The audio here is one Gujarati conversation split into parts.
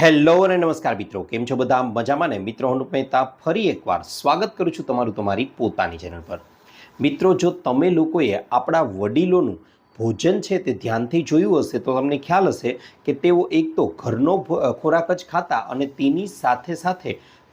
હેલો અને નમસ્કાર મિત્રો, કેમ છો બધા? મજામાં ને? મિત્રો, હું મહેતા ફરી એકવાર સ્વાગત કરું છું તમારું તમારી પોતાની ચેનલ પર। મિત્રો, જો તમે લોકોએ આપણા વડીલોનું ભોજન છે તે ધ્યાનથી જોયું હશે તો તમને ખ્યાલ હશે કે તેઓ એક તો ઘરનો ખોરાક જ ખાતા અને તેની સાથે સાથે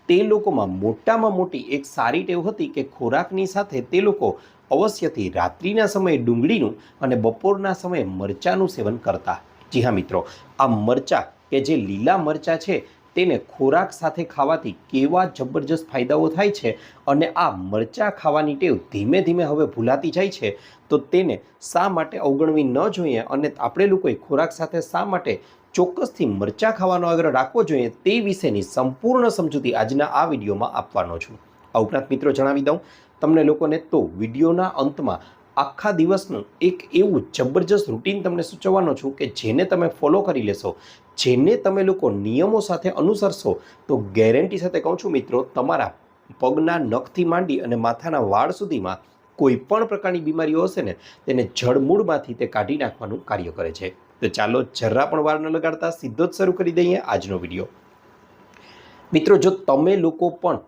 તે લોકોમાં મોટામાં મોટી એક સારી ટેવ હતી કે ખોરાકની સાથે તે લોકો અવશ્યથી રાત્રિના સમયે ડુંગળીનું અને બપોરના સમયે મરચાંનું સેવન કરતા। જી હા મિત્રો, આ મરચાં કે જે લીલા મરચાં છે તેને ખોરાક સાથે ખાવાથી કેવા જબરજસ્ત ફાયદાઓ થાય છે અને આ મરચાં ખાવાની ટેવ ધીમે ધીમે હવે ભૂલાતી જાય છે, તો તેને શા માટે અવગણવી ન જોઈએ અને આપણે લોકોએ ખોરાક સાથે શા માટે ચોક્કસથી મરચાં ખાવાનો આગ્રહ રાખવો જોઈએ તે વિશેની સંપૂર્ણ સમજૂતી આજના આ વિડીયોમાં આપવાનો છું। આ ઉપરાંત મિત્રો જણાવી દઉં તમને લોકોને તો વિડીયોના અંતમાં આખા દિવસનું એક એવું જબરજસ્ત રૂટીન તમને સૂચવવાનો છું કે જેને તમે ફોલો કરી લેશો, જેને તમે લોકો નિયમો સાથે અનુસરશો તો ગેરંટી સાથે કહું છું મિત્રો, તમારા પગના નખથી માંડી અને માથાના વાળ સુધીમાં કોઈ પણ પ્રકારની બીમારીઓ હશે ને તેને જડમૂળમાંથી તે કાઢી નાખવાનું કાર્ય કરે છે। તો ચાલો જરા પણ વાર ન લગાડતા સીધો જ શરૂ કરી દઈએ આજનો વિડીયો। મિત્રો, જો તમે લોકો પણ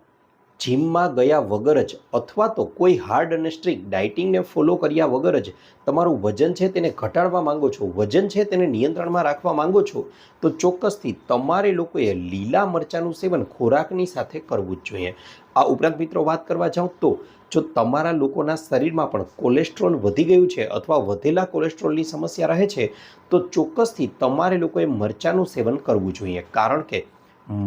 જીમમાં ગયા વગર જ અથવા તો કોઈ હાર્ડ અને સ્ટ્રિક્ટ ડાયટિંગને ફોલો કર્યા વગર જ તમારું વજન છે તેને ઘટાડવા માંગો છો, વજન છે તેને નિયંત્રણમાં રાખવા માંગો છો, તો ચોક્કસથી તમારે લોકોએ લીલા મરચાંનું સેવન ખોરાકની સાથે કરવું જ જોઈએ। આ ઉપરાંત મિત્રો વાત કરવા જાઉં તો જો તમારા લોકોના શરીરમાં પણ કોલેસ્ટ્રોલ વધી ગયું છે અથવા વધેલા કોલેસ્ટ્રોલની સમસ્યા રહે છે તો ચોક્કસથી તમારે લોકોએ મરચાંનું સેવન કરવું જોઈએ, કારણ કે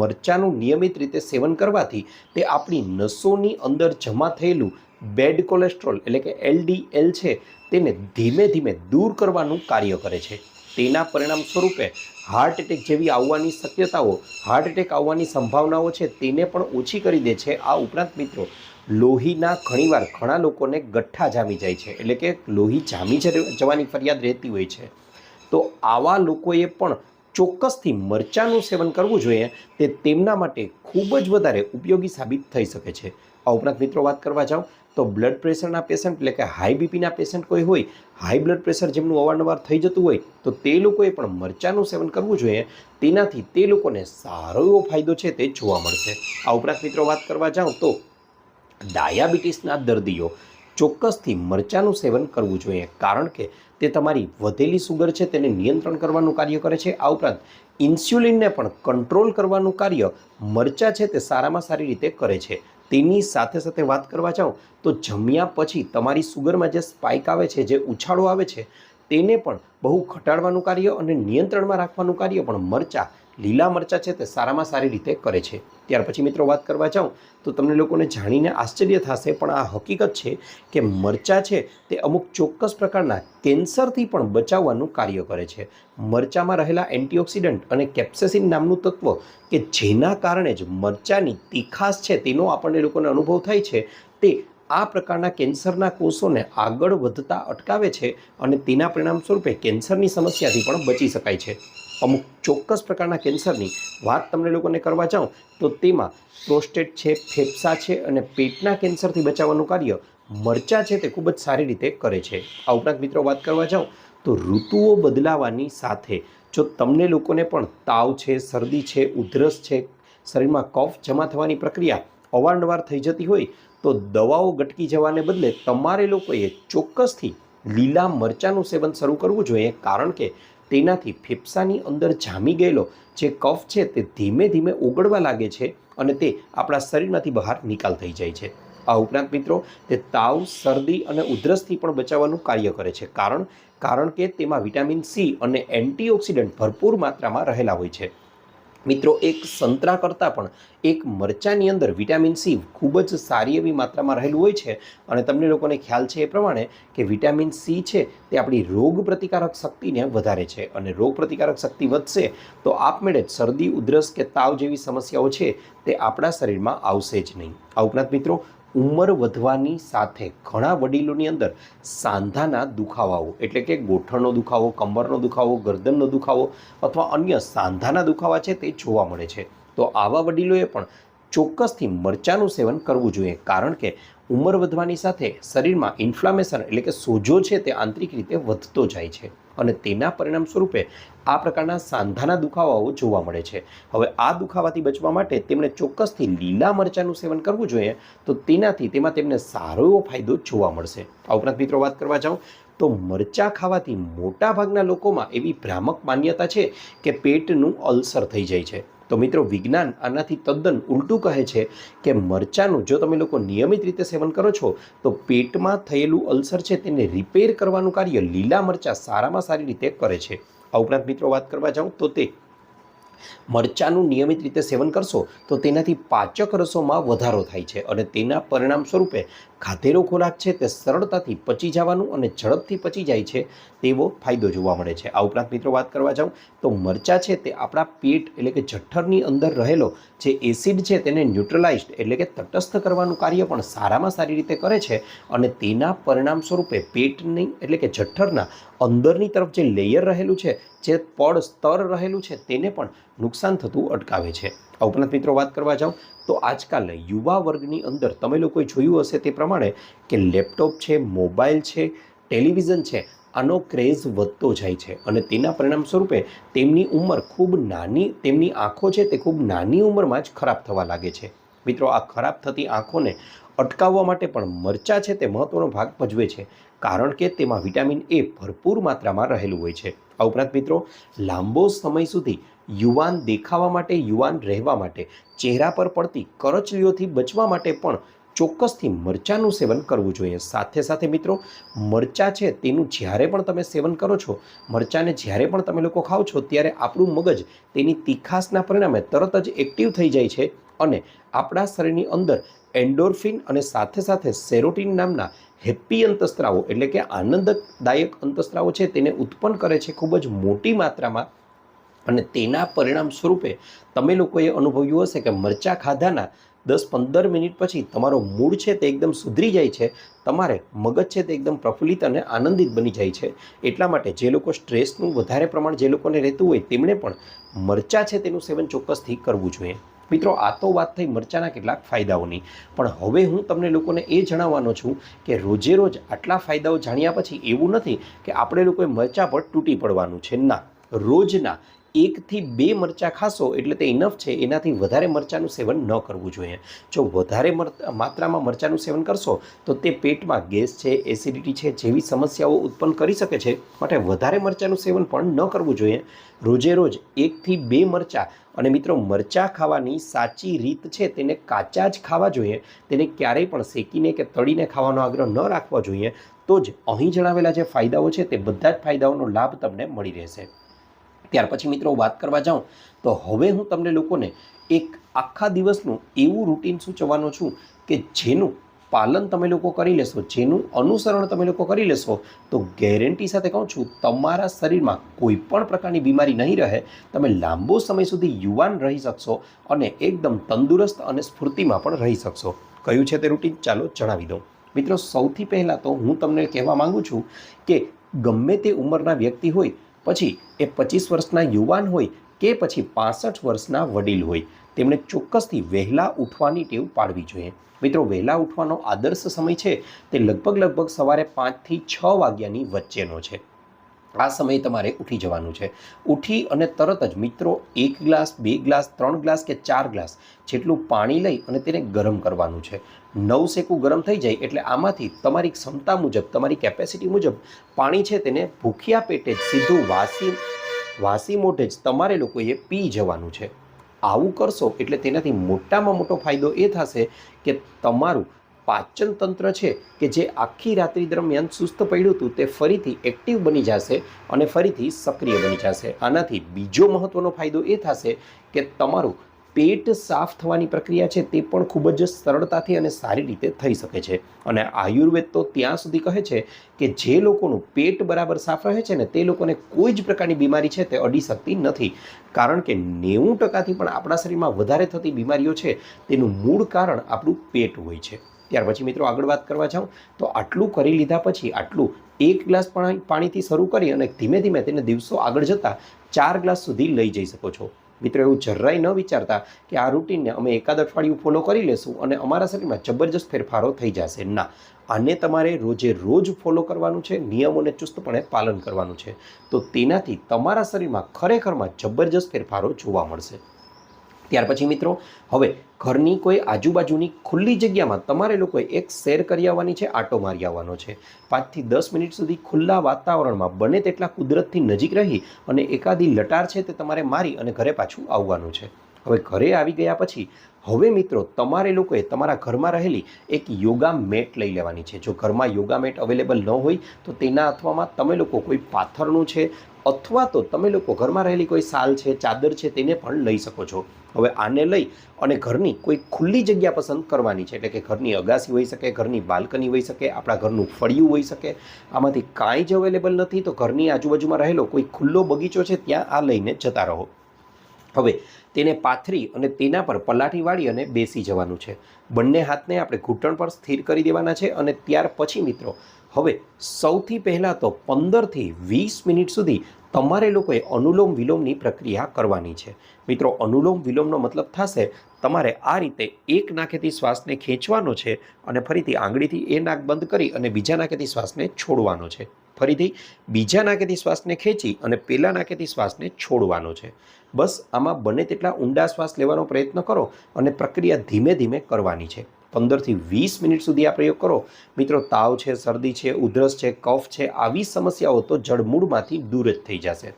મરચાંનું નિયમિત રીતે સેવન કરવાથી તે આપણી નસોની અંદર જમા થયેલું બેડ કોલેસ્ટ્રોલ એટલે કે LDL છે તેને ધીમે ધીમે દૂર કરવાનું કાર્ય કરે છે। તેના પરિણામ સ્વરૂપે હાર્ટ એટેક જેવી આવવાની શક્યતાઓ, હાર્ટ એટેક આવવાની સંભાવનાઓ છે તેને પણ ઓછી કરી દે છે। આ ઉપરાંત મિત્રો, લોહીના ઘણા લોકોને ગઠ્ઠા જામી જાય છે એટલે કે લોહી જામી જવાની ફરિયાદ રહેતી હોય છે, તો આવા લોકોએ પણ ચોક્કસથી મરચાંનું સેવન કરવું જોઈએ, તે તેમના માટે ખૂબ જ વધારે ઉપયોગી સાબિત થઈ શકે છે। આ ઉપરાંત મિત્રો વાત કરવા જાઉં તો બ્લડ પ્રેશરના પેશન્ટ એટલે કે હાઈ બીપીના પેશન્ટ કોઈ હોય, હાઈ બ્લડ પ્રેશર જેમનું અવારનવાર થઈ જતું હોય તો તે લોકોએ પણ મરચાંનું સેવન કરવું જોઈએ, તેનાથી તે લોકોને સારો એવો ફાયદો છે તે જોવા મળશે। આ ઉપરાંત મિત્રો વાત કરવા જાઉં તો ડાયાબિટીસના દર્દીઓ ચોક્કસથી મરચાંનું સેવન કરવું જોઈએ, કારણ કે તે તમારી વધેલી સુગર છે તેને નિયંત્રણ કરવાનું કાર્ય કરે છે। આ ઉપરાંત ઇન્સ્યુલિનને પણ કંટ્રોલ કરવાનું કાર્ય મરચાં છે તે સારામાં સારી રીતે કરે છે। તેની સાથે સાથે વાત કરવા જાઉં તો જમ્યા પછી તમારી સુગરમાં જે સ્પાઇક આવે છે, જે ઉછાળો આવે છે, તેને પણ બહુ ઘટાડવાનું કાર્ય અને નિયંત્રણમાં રાખવાનું કાર્ય પણ મરચાં, લીલા મરચાં છે તે સારામાં સારી રીતે કરે છે। ત્યાર પછી મિત્રો વાત કરવા જાઉં તો તમને લોકોને જાણીને આશ્ચર્ય થશે, પણ આ હકીકત છે કે મરચાં છે તે અમુક ચોક્કસ પ્રકારના કેન્સરથી પણ બચાવવાનું કાર્ય કરે છે। મરચાંમાં રહેલા એન્ટીઓક્સિડન્ટ અને કેપ્સેસિન નામનું તત્વ કે જેના કારણે જ મરચાંની તીખાશ છે તેનો આપણને લોકોને અનુભવ થાય છે, તે આ પ્રકારના કેન્સરના કોષોને આગળ વધતા અટકાવે છે અને તેના પરિણામ સ્વરૂપે કેન્સરની સમસ્યાથી પણ બચી શકાય છે। અમુક ચોક્કસ પ્રકારના કેન્સરની વાત તમને લોકોને કરવા જાઉં તો તેમાં પ્રોસ્ટેટ છે, ફેફસા છે અને પેટના કેન્સરથી બચાવવાનું કાર્ય મરચાં છે તે ખૂબ જ સારી રીતે કરે છે। આ ઉપરાંત મિત્રો વાત કરવા જાઉં તો ઋતુઓ બદલાવાની સાથે જો તમને લોકોને પણ તાવ છે, શરદી છે, ઉધરસ છે, શરીરમાં કફ જમા થવાની પ્રક્રિયા અવારનવાર થઈ જતી હોય તો દવાઓ ગટકી જવાને બદલે તમારે લોકોએ ચોક્કસથી લીલા મરચાંનું સેવન શરૂ કરવું જોઈએ, કારણ કે તેનાથી ફેફસાની અંદર જામી ગયેલો જે કફ છે તે ધીમે ધીમે ઓગળવા લાગે છે અને તે આપણા શરીરમાંથી બહાર નિકાલ થઈ જાય છે। આ ઉપરાંત મિત્રો, તે તાવ, શરદી અને ઉધરસથી પણ બચાવવાનું કાર્ય કરે છે, કારણ કે તેમાં વિટામિન સી અને એન્ટીઓક્સિડન્ટ ભરપૂર માત્રામાં રહેલા હોય છે। મિત્રો, એક સંતરા કરતાં પણ એક મરચાંની અંદર વિટામિન સી ખૂબ જ સારી એવી માત્રામાં રહેલું હોય છે અને તમને લોકોને ખ્યાલ છે એ પ્રમાણે કે વિટામિન સી છે તે આપણી રોગ પ્રતિકારક શક્તિને વધારે છે અને રોગ પ્રતિકારક શક્તિ વધશે તો આપમેળે જ શરદી, ઉધરસ કે તાવ જેવી સમસ્યાઓ છે તે આપણા શરીરમાં આવશે જ નહીં। આ ઉપરાંત મિત્રો, ઉંમર વધવાની સાથે ઘણા વડીલોની અંદર સાંધાના દુખાવાઓ એટલે કે ગોઠણનો દુખાવો, કમરનો દુખાવો, ગરદનનો દુખાવો અથવા અન્ય સાંધાના દુખાવા છે તે જોવા મળે છે, તો આવા વડીલોએ પણ ચોક્કસથી મરચાંનું સેવન કરવું જોઈએ, કારણ કે ઉંમર વધવાની સાથે શરીરમાં ઇન્ફ્લામેશન એટલે કે સોજો છે તે આંતરિક રીતે વધતો જાય છે। અને તેના પરિણામ સ્વરૂપે આ પ્રકારના સાંધાના દુખાવાઓ જોવા મળે છે. હવે આ દુખાવાથી બચવા માટે તેમણે ચોક્કસથી લીલા મરચાંનું સેવન કરવું જોઈએ, તો તેમાં તેમને સારો એવો ફાયદો જોવા મળશે. આ ઉપરાંત મિત્રો વાત કરવા જાઉં તો મરચાં ખાવાથી મોટાભાગના લોકોમાં એવી ભ્રામક માન્યતા છે કે પેટનું અલ્સર થઈ જાય છે. તો મિત્રો વિજ્ઞાન આનાથી તદ્દન ઉલટું કહે છે કે મરચાંનું જો તમે લોકો નિયમિત રીતે સેવન કરો છો તો પેટમાં થયેલું અલ્સર છે તેને રિપેર કરવાનું કાર્ય લીલા મરચાં સારામાં સારી રીતે કરે છે. આ ઉપરાંત મિત્રો વાત કરવા જાઉં તો મરચાંનું નિયમિત રીતે સેવન કરશો તો તેનાથી પાચક રસોમાં વધારો થાય છે અને તેના પરિણામ સ્વરૂપે ખાધેલો ખોરાક છે તે સરળતાથી પચી જવાનું અને ઝડપથી પચી જાય છે તેવો ફાયદો જોવા મળે છે. આ ઉપરાંત મિત્રો વાત કરવા જાઉં તો મરચાં છે તે આપણા પેટ એટલે કે જઠરની અંદર રહેલો જે એસિડ છે તેને ન્યુટ્રલાઇઝ્ડ એટલે કે તટસ્થ કરવાનું કાર્ય પણ સારામાં સારી રીતે કરે છે અને તેના પરિણામ સ્વરૂપે પેટની એટલે કે જઠરના અંદરની તરફ જે લેયર રહેલું છે, જે પડ સ્તર રહેલું છે તેને પણ નુકસાન થતું અટકાવે છે. આ ઉપરાંત મિત્રો વાત કરવા જાઉં તો આજકાલ યુવા વર્ગની અંદર તમે લોકોએ જોયું હશે તે પ્રમાણે કે લેપટોપ છે, મોબાઈલ છે, ટેલિવિઝન છે, આનો ક્રેઝ વધતો જાય છે અને તેના પરિણામ સ્વરૂપે તેમની ઉંમર ખૂબ નાની, તેમની આંખો છે તે ખૂબ નાની ઉંમરમાં જ ખરાબ થવા લાગે છે. મિત્રો આ ખરાબ થતી આંખોને અટકાવવા માટે પણ મરચાં છે તે મહત્ત્વનો ભાગ ભજવે છે, કારણ કે તેમાં વિટામિન એ ભરપૂર માત્રામાં રહેલું હોય છે. આ ઉપરાંત મિત્રો લાંબો સમય સુધી યુવાન દેખાવા માટે, યુવાન રહેવા માટે, ચહેરા પર પડતી કરચલીઓથી બચવા માટે પણ ચોક્કસથી મરચાંનું સેવન કરવું જોઈએ. સાથે સાથે મિત્રો મરચાં છે તેનું જ્યારે પણ તમે સેવન કરો છો, મરચાંને જ્યારે પણ તમે લોકો ખાઓ છો ત્યારે આપણું મગજ તેની તીખાસના પરિણામે તરત જ એક્ટિવ થઈ જાય છે અને આપણા શરીરની અંદર એન્ડોર્ફિન અને સાથે સાથે સેરોટીન નામના હેપ્પી અંતસ્ત્રાવો એટલે કે આનંદદાયક અંતસ્ત્રાવો છે તેને ઉત્પન્ન કરે છે ખૂબ જ મોટી માત્રામાં અને તેના પરિણામ સ્વરૂપે તમે લોકોએ અનુભવ્યું હશે કે મરચાં ખાધાના 10-15 મિનિટ પછી તમારો મૂડ છે તે એકદમ સુધરી જાય છે, તમારે મગજ છે તે એકદમ પ્રફુલ્લિત અને આનંદિત બની જાય છે. એટલા માટે જે લોકો સ્ટ્રેસનું વધારે પ્રમાણ જે લોકોને રહેતું હોય તેમણે પણ મરચાં છે તેનું સેવન ચોક્કસથી કરવું જોઈએ. મિત્રો આ તો વાત થઈ મરચાંના કેટલાક ફાયદાઓની, પણ હવે હું તમને લોકોને એ જણાવવાનો છું કે રોજે રોજ આટલા ફાયદાઓ જાણ્યા પછી એવું નથી કે આપણે લોકોએ મરચાં પર તૂટી પડવાનું છે. ના, રોજના 1 થી 2 મરચાં ખાશો એટલે તે ઇનફ છે, એનાથી વધારે મરચાંનું સેવન ન કરવું જોઈએ. જો વધારે માત્રામાં મરચાંનું સેવન કરશો તો તે પેટમાં ગેસ છે, એસિડિટી છે જેવી સમસ્યાઓ ઉત્પન્ન કરી શકે છે, માટે વધારે મરચાંનું સેવન પણ ન કરવું જોઈએ. રોજે રોજ 1 થી 2 મરચાં. અને મિત્રો મરચાં ખાવાની સાચી રીત છે તેને કાચા જ ખાવા જોઈએ, તેને ક્યારેય પણ શેકીને કે તળીને ખાવાનો આગ્રહ ન રાખવો જોઈએ. તો જ અહીં જણાવેલા જે ફાયદાઓ છે તે બધા જ ફાયદાઓનો લાભ તમને મળી રહેશે. ત્યાર પછી મિત્રો વાત કરવા જાઉં તો હવે હું તમને લોકોને એક આખા દિવસનું એવું રૂટીન સૂચવવાનો છું કે જેનું પાલન તમે લોકો કરી લેશો, જેનું અનુસરણ તમે લોકો કરી લેશો તો ગેરંટી સાથે કહું છું તમારા શરીરમાં કોઈ પણ પ્રકારની બીમારી નહીં રહે, તમે લાંબો સમય સુધી યુવાન રહી શકશો અને એકદમ તંદુરસ્ત અને સ્ફૂર્તિમાં પણ રહી શકશો. કયું છે તે રૂટીન? ચાલો જણાવી દઉં. મિત્રો સૌથી પહેલાં તો હું તમને કહેવા માગું છું કે ગમે તે ઉંમરના વ્યક્તિ હોય, પછી એ 25 વર્ષના યુવાન હોય કે પછી 65 વર્ષના વડીલ હોય, તેમણે ચોક્કસથી વહેલા ઉઠવાની ટેવ પાડવી જોઈએ. મિત્રો વહેલા ઉઠવાનો આદર્શ સમય છે તે લગભગ સવારે 5 થી 6 વાગ્યાની વચ્ચેનો છે. આ સમયે તમારે ઉઠી જવાનું છે. ઉઠી અને તરત જ મિત્રો 1 ગ્લાસ, 2 ગ્લાસ, 3 ગ્લાસ કે 4 ગ્લાસ જેટલું પાણી લઈ અને તેને ગરમ કરવાનું છે. 9 શેકું ગરમ થઈ જાય એટલે આમાંથી તમારી ક્ષમતા મુજબ, તમારી કેપેસિટી મુજબ પાણી છે તેને ભૂખ્યા પેટે જ સીધું વાસી મોઢે જ તમારે લોકોએ પી જવાનું છે. આવું કરશો એટલે તેનાથી મોટામાં મોટો ફાયદો એ થશે કે તમારું પાચન તંત્ર છે કે જે આખી રાત્રિ દરમિયાન સુસ્ત પડ્યું હતું તે ફરીથી એક્ટિવ બની જશે અને ફરીથી સક્રિય બની જશે. આનાથી બીજો મહત્ત્વનો ફાયદો એ થશે કે તમારું પેટ સાફ થવાની પ્રક્રિયા છે તે પણ ખૂબ જ સરળતાથી અને સારી રીતે થઈ શકે છે. અને આયુર્વેદ તો ત્યાં સુધી કહે છે કે જે લોકોનું પેટ બરાબર સાફ રહે છે ને તે લોકોને કોઈ જ પ્રકારની બીમારી છે તે અડી શકતી નથી, કારણ કે 90%થી પણ આપણા શરીરમાં વધારે થતી બીમારીઓ છે તેનું મૂળ કારણ આપણું પેટ હોય છે. ત્યાર પછી મિત્રો આગળ વાત કરવા જાઉં તો આટલું કરી લીધા પછી આટલું 1 ગ્લાસ પાણીથી શરૂ કરી અને ધીમે ધીમે તેને દિવસો આગળ જતાં 4 ગ્લાસ સુધી લઈ જઈ શકો છો. મિત્રો એવું જરાય ન વિચારતા કે આ રૂટીનને અમે એકાદ અઠવાડિયું ફોલો કરી લેશું અને અમારા શરીરમાં જબરજસ્ત ફેરફારો થઈ જશે. ના, આને તમારે રોજે રોજ ફોલો કરવાનું છે, નિયમોને ચુસ્તપણે પાલન કરવાનું છે. તો તેનાથી તમારા શરીરમાં ખરેખરમાં જબરજસ્ત ફેરફારો જોવા મળશે. ત્યાર પછી મિત્રો, હવે ઘરની કોઈ આજુબાજુની ખુલ્લી જગ્યામાં તમારે લોકોએ એક સૈર કરી આવવાની છે, આટો મારી આવવાનો છે. 5 થી 10 મિનિટ સુધી ખુલ્લા વાતાવરણમાં બને તેટલા કુદરતથી નજીક રહી અને એકાદી લટાર છે તે તમારે મારી અને ઘરે પાછું આવવાનું છે. હવે ઘરે આવી ગયા પછી હવે મિત્રો તમારે લોકોએ તમારા ઘરમાં રહેલી એક યોગા મેટ લઈ લેવાની છે. જો ઘરમાં યોગા મેટ અવેલેબલ ન હોય તો તેના અથવામાં તમે લોકો કોઈ પાથરનું છે અથવા તો તમે લોકો ઘરમાં રહેલી કોઈ સાલ છે, ચાદર છે, તેને પણ લઈ શકો છો. હવે આને લઈ અને ઘરની કોઈ ખુલ્લી જગ્યા પસંદ કરવાની છે, એટલે કે ઘરની અગાસી હોઈ શકે, ઘરની બાલ્કની હોઈ શકે, આપણા ઘરનું ફળિયું હોઈ શકે. આમાંથી કાંઈ જ અવેલેબલ નથી તો ઘરની આજુબાજુમાં રહેલો કોઈ ખુલ્લો બગીચો છે ત્યાં આ લઈને જતા રહો. હવે તેને પાથરી અને તેના પર પલાઠી વાળી અને બેસી જવાનું છે. બંને હાથને આપણે ઘૂંટણ પર સ્થિર કરી દેવાના છે અને ત્યાર પછી મિત્રો હવે સૌથી પહેલાં તો 15 થી 20 મિનિટ સુધી તમારે લોકોએ અનુલોમ વિલોમની પ્રક્રિયા કરવાની છે. મિત્રો, અનુલોમ વિલોમનો મતલબ થશે તમારે આ રીતે એક નાકેથી શ્વાસને ખેંચવાનો છે અને ફરીથી આંગળીથી એ નાક બંધ કરી અને બીજા નાકેથી શ્વાસને છોડવાનો છે. ફરીથી બીજા નાકેથી શ્વાસને ખેંચી અને પહેલા નાકેથી શ્વાસને છોડવાનો છે. બસ આમાં બને તેટલા ઊંડા શ્વાસ લેવાનો પ્રયત્ન કરો અને પ્રક્રિયા ધીમે ધીમે કરવાની છે. 15 થી 20 મિનિટ સુધી આ પ્રયોગ કરો. મિત્રો, તાવ છે, શરદી છે, ઉધરસ છે, કફ છે, આવી સમસ્યાઓ તો જડમૂળમાંથી દૂર જ થઈ જશે.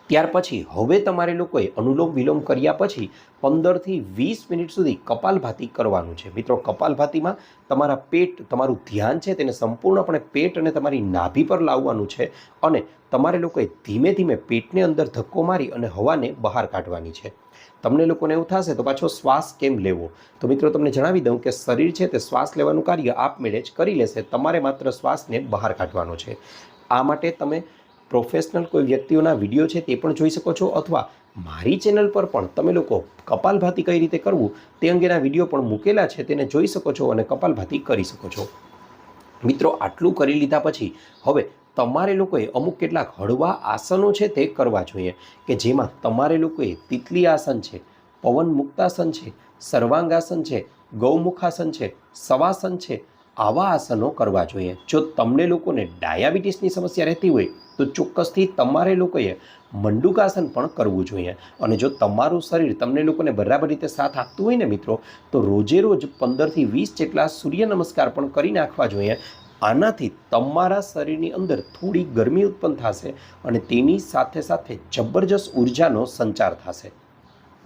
ત્યાર પછી હવે તમારે લોકોએ અનુલોમ વિલોમ કર્યા પછી 15 થી 20 મિનિટ સુધી કપાલભાતિ કરવાનું છે. મિત્રો, કપાલભાતિમાં તમારા પેટ, તમારું ધ્યાન છે તેને સંપૂર્ણપણે પેટ અને તમારી નાભી પર લાવવાનું છે અને તમારે લોકોએ ધીમે ધીમે પેટને અંદર ધક્કો મારી અને હવાને બહાર કાઢવાની છે. તમને લોકોને એવું થશે તો પાછો શ્વાસ કેમ લેવો? તો મિત્રો, તમને જણાવી દઉં કે શરીર છે તે શ્વાસ લેવાનું કાર્ય આપમેળે જ કરી લેશે. તમારે માત્ર શ્વાસને બહાર કાઢવાનો છે. આ માટે તમે પ્રોફેશનલ કોઈ વ્યક્તિઓના વિડીયો છે તે પણ જોઈ શકો છો અથવા મારી ચેનલ પર પણ તમે લોકો કપાલભાતિ કઈ રીતે કરવું તે અંગેના વિડીયો પણ મૂકેલા છે, તેને જોઈ શકો છો અને કપાલભાતિ કરી શકો છો. મિત્રો, આટલું કરી લીધા પછી હવે તમારે લોકોએ અમુક કેટલાક હળવા આસનો છે તે કરવા જોઈએ કે જેમાં તમારે લોકોએ તિતલી આસન છે, પવન મુક્તાસન છે, સર્વાંગાસન છે, ગૌમુખાસન છે, સવાસન છે, આવા આસનો કરવા જોઈએ. જો તમને લોકોને ડાયાબિટીસની સમસ્યા રહેતી હોય તો ચોક્કસથી તમારે લોકોએ મંડુકાસન પણ કરવું જોઈએ. અને જો તમારું શરીર તમને લોકોને બરાબર રીતે સાથ આપતું હોય ને મિત્રો, તો રોજે રોજ 15 થી 20 જેટલા સૂર્ય નમસ્કાર પણ કરી નાખવા જોઈએ. આનાથી તમારા શરીરની અંદર થોડી ગરમી ઉત્પન્ન થશે અને તેની સાથે સાથે જબરજસ્ત ઉર્જાનો સંચાર થશે.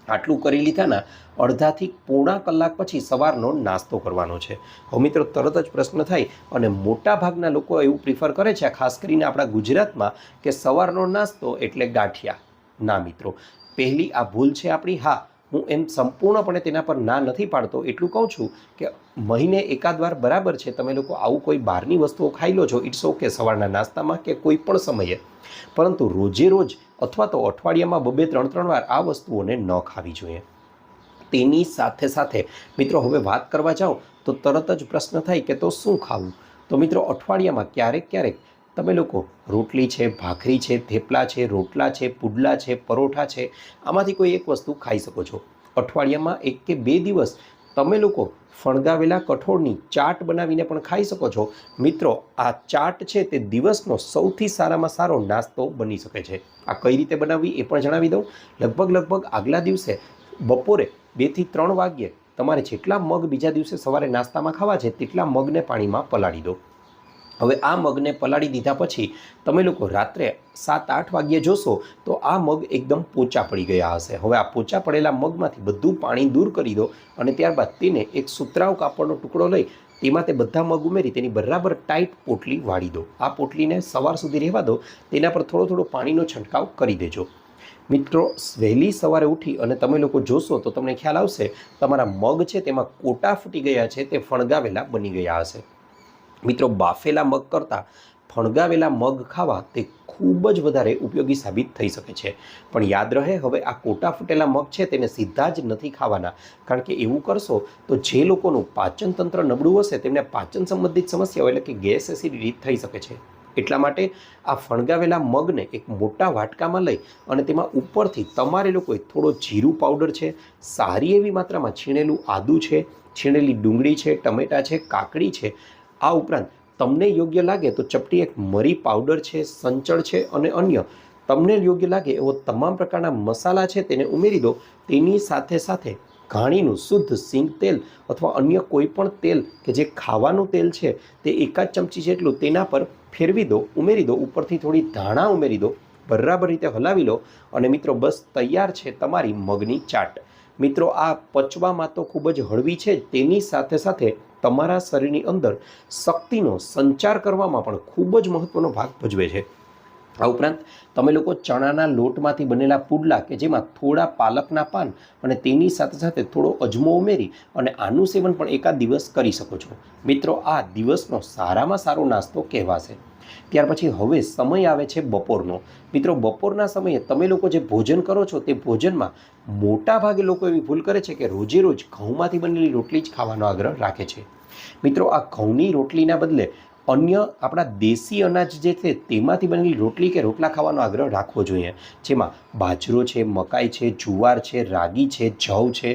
આટલું કરી લીધાના અડધાથી પોણા કલાક પછી સવારનો નાસ્તો કરવાનો છે. હવે મિત્રો, તરત જ પ્રશ્ન થાય અને મોટાભાગના લોકો એવું પ્રિફર કરે છે, ખાસ કરીને આપણા ગુજરાતમાં, કે સવારનો નાસ્તો એટલે ગાંઠિયા. ના મિત્રો, પહેલી આ ભૂલ છે આપણી. હા, હું એમ સંપૂર્ણપણે તેના પર ના નથી પાડતો. એટલું કહું છું કે મહિને એકાદ વાર બરાબર છે તમે લોકો આવું કોઈ બહારની વસ્તુઓ ખાઈ લો છો, ઇટ્સ ઓકે, સવારના નાસ્તામાં કે કોઈ પણ સમયે. પરંતુ રોજે રોજ અથવા તો અઠવાડિયામાં 2-3 વાર આ વસ્તુઓને ન ખાવી જોઈએ. તેની સાથે સાથે મિત્રો, હવે વાત કરવા જાઓ તો તરત જ પ્રશ્ન થાય કે તો શું ખાવું? તો મિત્રો, અઠવાડિયામાં ક્યારેક ક્યારેક તમે લોકો રોટલી છે, ભાખરી છે, થેપલા છે, રોટલા છે, પુડલા છે, પરોઠા છે, આમાંથી કોઈ એક વસ્તુ ખાઈ શકો છો. અઠવાડિયામાં 1 કે 2 દિવસ તમે લોકો ફણગાવેલા કઠોળની ચાટ બનાવીને પણ ખાઈ શકો છો. મિત્રો, આ ચાટ છે તે દિવસનો સૌથી સારામાં સારો નાસ્તો બની શકે છે. આ કઈ રીતે બનાવવી એ પણ જણાવી દઉં. લગભગ આગલા દિવસે બપોરે 2 થી 3 વાગ્યે તમારે જેટલા મગ બીજા દિવસે સવારે નાસ્તામાં ખાવા છે તેટલા મગને પાણીમાં પલાળી દો. હવે આ મગને પલાળી દીધા પછી તમે લોકો રાત્રે 7-8 વાગ્યે જોશો તો આ મગ એકદમ પોચા પડી ગયા હશે. હવે આ પોચા પડેલા મગમાંથી બધું પાણી દૂર કરી દો અને ત્યારબાદ તેને એક સુતરાઉ કાપડનો ટુકડો લઈ તેમાં તે બધા મગ ઉમેરી તેની બરાબર ટાઈટ પોટલી વાળી દો. આ પોટલીને સવાર સુધી રહેવા દો. તેના પર થોડો પાણીનો છંટકાવ કરી દેજો. મિત્રો, વહેલી સવારે ઉઠી અને તમે લોકો જોશો તો તમને ખ્યાલ આવશે તમારા મગ છે તેમાં કોટા ફૂટી ગયા છે, તે ફણગાવેલા બની ગયા હશે. મિત્રો, બાફેલા મગ કરતાં ફણગાવેલા મગ ખાવા તે ખૂબ જ વધારે ઉપયોગી સાબિત થઈ શકે છે. પણ યાદ રહે, હવે આ કોટા ફૂટેલા મગ છે તેને સીધા જ નથી ખાવાના, કારણ કે એવું કરશો તો જે લોકોનું પાચન તંત્ર નબળું હશે તેમને પાચન સંબંધિત સમસ્યાઓ એટલે કે ગેસ એસિડિટી થઈ શકે છે. એટલા માટે આ ફણગાવેલા મગને એક મોટા વાટકામાં લઈ અને તેમાં ઉપરથી તમારે લોકોએ થોડો જીરું પાવડર છે, સારી એવી માત્રામાં છીણેલું આદું છે, છીણેલી ડુંગળી છે, ટમેટાં છે, કાકડી છે, આ ઉપરાંત તમને યોગ્ય લાગે તો ચપટી એક મરી પાવડર છે, સંચળ છે અને અન્ય તમને યોગ્ય લાગે એવો તમામ પ્રકારના મસાલા છે તેને ઉમેરી દો. તેની સાથે સાથે ઘાણીનું શુદ્ધ સિંગ તેલ અથવા અન્ય કોઈ પણ તેલ કે જે ખાવાનું તેલ છે તે એકાદ ચમચી જેટલું તેના પર ફેરવી દો, ઉમેરી દો. ઉપરથી થોડી ધાણા ઉમેરી દો, બરાબર રીતે હલાવી લો અને મિત્રો બસ તૈયાર છે તમારી મગની ચાટ. મિત્રો આ પચવામાં તો ખૂબ જ હળવી છે, તેની સાથે સાથે તમારા શરીરની અંદર શક્તિનો સંચાર કરવામાં પણ ખૂબ જ મહત્ત્વનો ભાગ ભજવે છે. આ ઉપરાંત તમે લોકો ચણાના લોટમાંથી બનેલા પુડલા કે જેમાં થોડા પાલકના પાન અને તેની સાથે સાથે થોડો અજમો ઉમેરી અને આનું સેવન પણ એકાદ દિવસ કરી શકો છો. મિત્રો આ દિવસનો સારામાં સારો નાસ્તો કહેવાશે. ત્યાર પછી હવે સમય આવે છે બપોરનો. મિત્રો બપોરના સમયે તમે લોકો જે ભોજન કરો છો તે ભોજનમાં મોટા ભાગે લોકો એવી ભૂલ કરે છે કે રોજે રોજ ઘઉંમાંથી બનેલી રોટલી જ ખાવાનો આગ્રહ રાખે છે. મિત્રો આ ઘઉંની રોટલીના બદલે અન્ય આપણા દેશી અનાજ જે છે તેમાંથી બનેલી રોટલી કે રોટલા ખાવાનો આગ્રહ રાખવો જોઈએ, જેમાં બાજરો છે, મકાઈ છે, જુવાર છે, રાગી છે, જવ છે.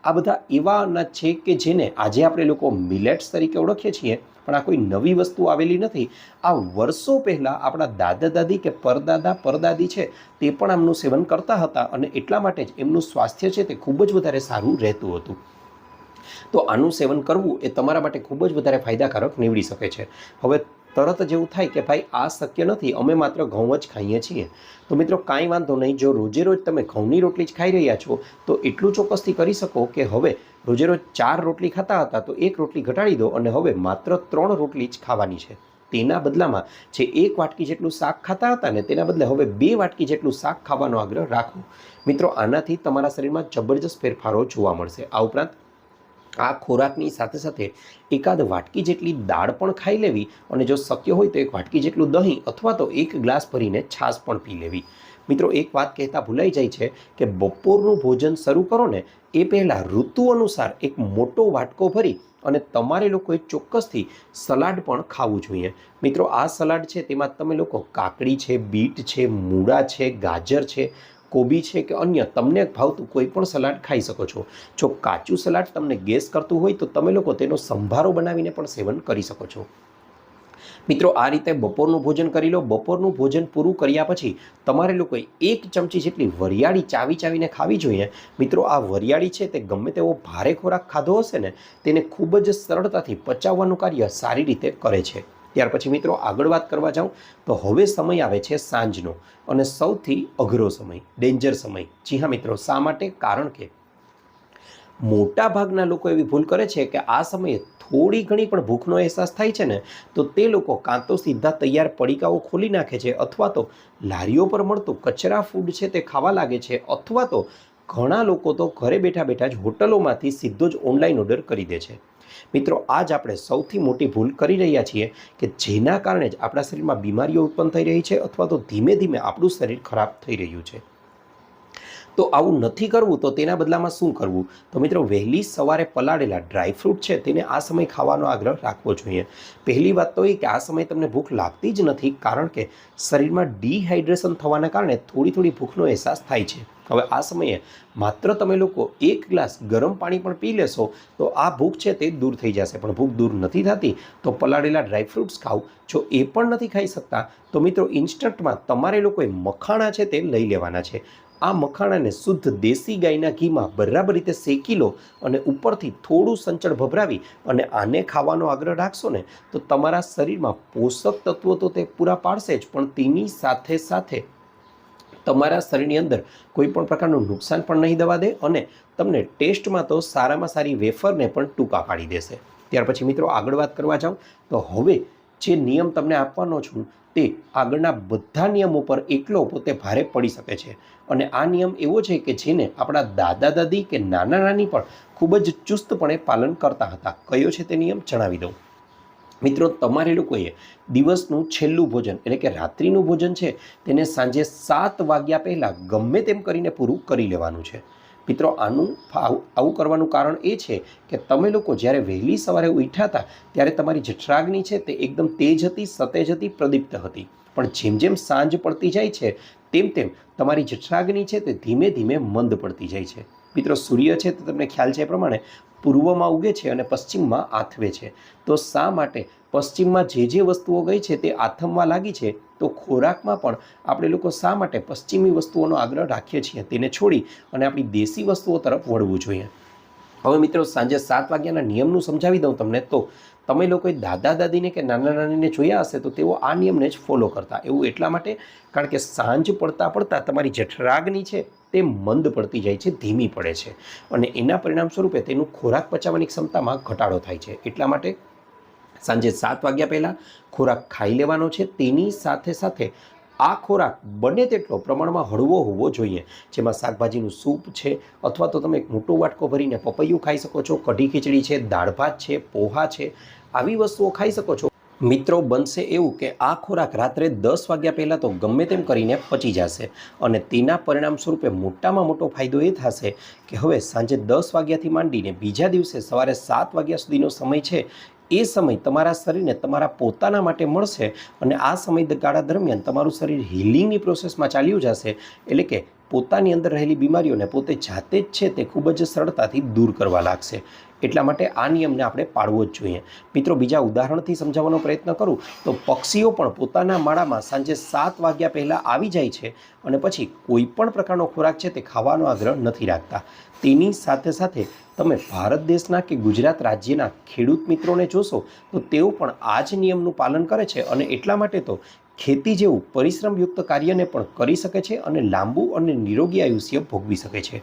આ બધા એવા અનાજ છે કે જેને આજે આપણે લોકો મિલેટ્સ તરીકે ઓળખીએ છીએ, પણ આ કોઈ નવી વસ્તુ આવેલી નથી. આ વર્ષો પહેલાં આપણા દાદા દાદી કે પરદાદા પરદાદી છે તે પણ આમનું સેવન કરતા હતા અને એટલા માટે જ એમનું સ્વાસ્થ્ય છે તે ખૂબ જ વધારે સારું રહેતું હતું. તો આનું સેવન કરવું એ તમારા માટે ખૂબ જ વધારે ફાયદાકારક નીવડી શકે છે. હવે તરત જ એવું થાય કે ભાઈ આ શક્ય નથી, અમે માત્ર ઘઉં જ ખાઈએ છીએ. તો મિત્રો કાંઈ વાંધો નહીં, જો રોજે રોજ તમે ઘઉંની રોટલી જ ખાઈ રહ્યા છો તો એટલું ચોક્કસથી કરી શકો કે હવે રોજે રોજ 4 રોટલી ખાતા હતા તો 1 રોટલી ઘટાડી દો અને હવે માત્ર 3 રોટલી જ ખાવાની છે. તેના બદલામાં જે 1 વાટકી જેટલું શાક ખાતા હતા ને તેના બદલે હવે 2 વાટકી જેટલું શાક ખાવાનો આગ્રહ રાખો. મિત્રો આનાથી તમારા શરીરમાં જબરજસ્ત ફેરફારો જોવા મળશે. આ ઉપરાંત આ ખોરાકની સાથે સાથે એકાદ વાટકી જેટલી દાળ પણ ખાઈ લેવી અને જો શક્ય હોય તો 1 વાટકી જેટલું દહીં અથવા તો 1 ગ્લાસ ભરીને છાશ પણ પી લેવી. મિત્રો એક વાત કહેતા ભૂલાઈ જાય છે કે બપોરનું ભોજન શરૂ કરો ને એ પહેલાં ઋતુ અનુસાર એક મોટો વાટકો ભરી અને તમારે લોકોએ ચોક્કસથી સલાડ પણ ખાવું જોઈએ. મિત્રો આ સલાડ છે તેમાં તમે લોકો કાકડી છે, બીટ છે, મૂળા છે, ગાજર છે, કોબી છે કે અન્ય તમને ભાવતું કોઈ પણ સલાડ ખાઈ શકો છો. જો કાચું સલાડ તમને ગેસ કરતું હોય તો તમે લોકો તેનો સંભારો બનાવીને પણ સેવન કરી શકો છો. મિત્રો આ રીતે બપોરનું ભોજન કરી લો. બપોરનું ભોજન પૂરું કર્યા પછી તમારે લોકોએ 1 ચમચી જેટલી વરિયાળી ચાવીને ખાવી જોઈએ. મિત્રો આ વરિયાળી છે તે ગમે તેવો ભારે ખોરાક ખાધો હશે ને તેને ખૂબ જ સરળતાથી પચાવવાનું કાર્ય સારી રીતે કરે છે. ત્યાર પછી મિત્રો આગળ વાત કરવા જાઉં તો હવે સમય આવે છે સાંજનો અને સૌથી અઘરો સમય, ડેન્જર સમય. જી હા મિત્રો, શા માટે? કારણ કે મોટા ભાગના લોકો એવી ભૂલ કરે છે કે આ સમયે થોડી ઘણી પણ ભૂખનો અહેસાસ થાય છે ને તો તે લોકો કાં તો સીધા તૈયાર પડીકાઓ ખોલી નાખે છે અથવા તો લારીઓ પર મળતું કચરા ફૂડ છે તે ખાવા લાગે છે અથવા તો ઘણા લોકો તો ઘરે બેઠા બેઠા જ હોટલોમાંથી સીધો જ ઓનલાઈન ઓર્ડર કરી દે છે. મિત્રો આજ આપણે સૌથી મોટી ભૂલ કરી રહ્યા છીએ કે જેના કારણે જ આપણા શરીરમાં બીમારીઓ ઉત્પન્ન થઈ રહી છે અથવા તો ધીમે ધીમે આપણું શરીર ખરાબ થઈ રહ્યું છે. તો આવું નથી કરવું તો તેના બદલામાં શું કરવું? તો મિત્રો વહેલી સવારે પલાળેલા ડ્રાયફ્રૂટ છે તેને આ સમય ખાવાનો આગ્રહ રાખવો જોઈએ. પહેલી વાત તો એ કે આ સમયે તમને ભૂખ લાગતી જ નથી કારણ કે શરીરમાં ડિહાઇડ્રેશન થવાના કારણે થોડી ભૂખનો અહેસાસ થાય છે. હવે આ સમયે માત્ર તમે લોકો 1 ગ્લાસ ગરમ પાણી પણ પી લેશો તો આ ભૂખ છે તે દૂર થઈ જશે. પણ ભૂખ દૂર નથી થતી તો પલાળેલા ડ્રાયફ્રૂટ્સ ખાઓ. જો એ પણ નથી ખાઈ શકતા તો મિત્રો ઇન્સ્ટન્ટમાં તમારે લોકોએ મખાણા છે તે લઈ લેવાના છે. આ મખાણાને શુદ્ધ દેશી ગાયના ઘીમાં બરાબર રીતે શેકી લો અને ઉપરથી થોડું સંચળ ભભરાવી અને આને ખાવાનો આગ્રહ રાખશો ને તો તમારા શરીરમાં પોષક તત્વો તો તે પૂરા પાડશે જ, પણ તેની સાથે સાથે તમારા શરીરની અંદર કોઈ પણ પ્રકારનું નુકસાન પણ નહીં દવા દે અને તમને ટેસ્ટમાં તો સારામાં સારી વેફરને પણ ટૂંકા પાડી દેશે. ત્યાર પછી મિત્રો આગળ વાત કરવા જાઉં તો હવે જે નિયમ તમને આપવાનો છું તે આગળના બધા નિયમો પર એકલો પોતે ભારે પડી શકે છે અને આ નિયમ એવો છે કે જેને આપણા દાદા દાદી કે નાના નાની પણ ખૂબ જ ચુસ્તપણે પાલન કરતા હતા. કયો છે તે નિયમ જણાવી દઉં. મિત્રો તમારે લોકોએ દિવસનું છેલ્લું ભોજન એટલે કે રાત્રિનું ભોજન છે તેને સાંજે 7 વાગ્યા પહેલાં ગમે તેમ કરીને પૂરું કરી લેવાનું છે. મિત્રો આવું કરવાનું કારણ એ છે કે તમે લોકો જ્યારે વહેલી સવારે ઉઠ્યા હતા ત્યારે તમારી જઠરાગ્નિ છે તે એકદમ તેજ હતી, સતેજ હતી, પ્રદીપ્ત હતી. પણ જેમ જેમ સાંજ પડતી જાય છે તેમ તેમ તમારી જઠરાગ્નિ છે તે ધીમે ધીમે મંદ પડતી જાય છે. મિત્રો સૂર્ય છે તે તમને ખ્યાલ છે એ પ્રમાણે પૂર્વમાં ઉગે છે અને પશ્ચિમમાં આથવે છે. તો શા માટે પશ્ચિમમાં જે વસ્તુઓ ગઈ છે તે આથમવા લાગી છે, તો ખોરાકમાં પણ આપણે લોકો શા માટે પશ્ચિમી વસ્તુઓનો આગ્રહ રાખીએ છીએ, તેને છોડી અને આપણી દેશી વસ્તુઓ તરફ વળવું જોઈએ. હવે મિત્રો સાંજે 7 વાગ્યાના નિયમનું સમજાવી દઉં તમને. તો તમે લોકોએ દાદા દાદીને કે નાના નાનીને જોયા હશે તો તેઓ આ નિયમને જ ફોલો કરતા. એવું એટલા માટે કારણ કે સાંજ પડતાં પડતાં તમારી જઠરાગ્નિ છે તે મંદ પડતી જાય છે, ધીમી પડે છે અને એના પરિણામ સ્વરૂપે તેનું ખોરાક પચાવવાની ક્ષમતામાં ઘટાડો થાય છે. એટલા માટે સાંજે 7 વાગ્યા પહેલાં ખોરાક ખાઈ લેવાનો છે. તેની સાથે સાથે આ ખોરાક બને તેટલો પ્રમાણમાં હળવો હોવો જોઈએ, જેમાં શાકભાજીનું સૂપ છે અથવા તો તમે એક મોટો વાટકો ભરીને પપૈયું ખાઈ શકો છો, કઢી ખીચડી છે, દાળ ભાત છે, પોહા છે, આવી વસ્તુઓ ખાઈ શકો છો. મિત્રો બનશે એવું કે આ ખોરાક રાત્રે 10 વાગ્યા પહેલાં તો ગમે તેમ કરીને પચી જશે અને તેના પરિણામ સ્વરૂપે મોટામાં મોટો ફાયદો એ થશે કે હવે સાંજે 10 વાગ્યાથી માંડીને બીજા દિવસે સવારે 7 વાગ્યા સુધીનો સમય છે એ સમય તમારા શરીરને તમારા પોતાના માટે મળશે અને આ સમયગાળા દરમિયાન તમારું શરીર હિલિંગની પ્રોસેસમાં ચાલ્યું જશે. એટલે કે પોતાની અંદર રહેલી બીમારીઓને પોતે જાતે જ છે તે ખૂબ જ સરળતાથી દૂર કરવા લાગશે. એટલા માટે આ નિયમને આપણે પાળવો જ જોઈએ. મિત્રો બીજા ઉદાહરણથી સમજાવવાનો પ્રયત્ન કરું તો પક્ષીઓ પણ પોતાના માળામાં સાંજે 7 વાગ્યા પહેલાં આવી જાય છે અને પછી કોઈ પણ પ્રકારનો ખોરાક છે તે ખાવાનો આગ્રહ નથી રાખતા. તેની સાથે સાથે તમે ભારત દેશના કે ગુજરાત રાજ્યના ખેડૂત મિત્રોને જોશો તો તેઓ પણ આ જ નિયમનું પાલન કરે છે અને એટલા માટે તો ખેતી જેવું પરિશ્રમયુક્ત કાર્યને પણ કરી શકે છે અને લાંબુ અને નિરોગી આયુષ્ય ભોગવી શકે છે.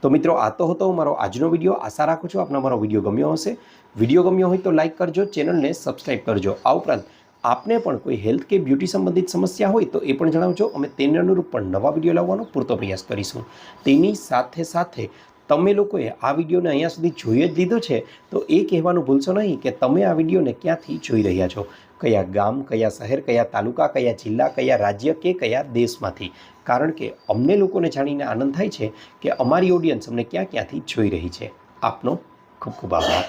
તો મિત્રો આ તો હતો મારો આજનો વિડીયો. આશા રાખું છું આપને મારો વિડીયો ગમ્યો હશે. વિડીયો ગમ્યો હોય તો લાઇક કરજો, ચેનલને સબસ્ક્રાઈબ કરજો. આ ઉપરાંત આપને પણ કોઈ હેલ્થ કે બ્યુટી સંબંધિત સમસ્યા હોય તો એ પણ જણાવજો. અમે તેને અનુરૂપ પણ નવા વિડીયો લાવવાનો પૂરતો પ્રયાસ કરીશું. તેની સાથે સાથે તમે લોકોએ આ વિડીયોને અહીંયા સુધી જોઈ જ લીધો છે તો એ કહેવાનું ભૂલશો નહીં કે તમે આ વિડીયોને ક્યાંથી જોઈ રહ્યા છો, કયા ગામ, કયા શહેર, કયા તાલુકા, કયા જિલ્લા, કયા રાજ્ય કે કયા દેશમાંથી. કારણ કે અમને લોકોને જાણીને આનંદ થાય છે કે અમારી ઓડિયન્સ અમને ક્યાંથી જોઈ રહી છે. આપનો ખૂબ ખૂબ આભાર.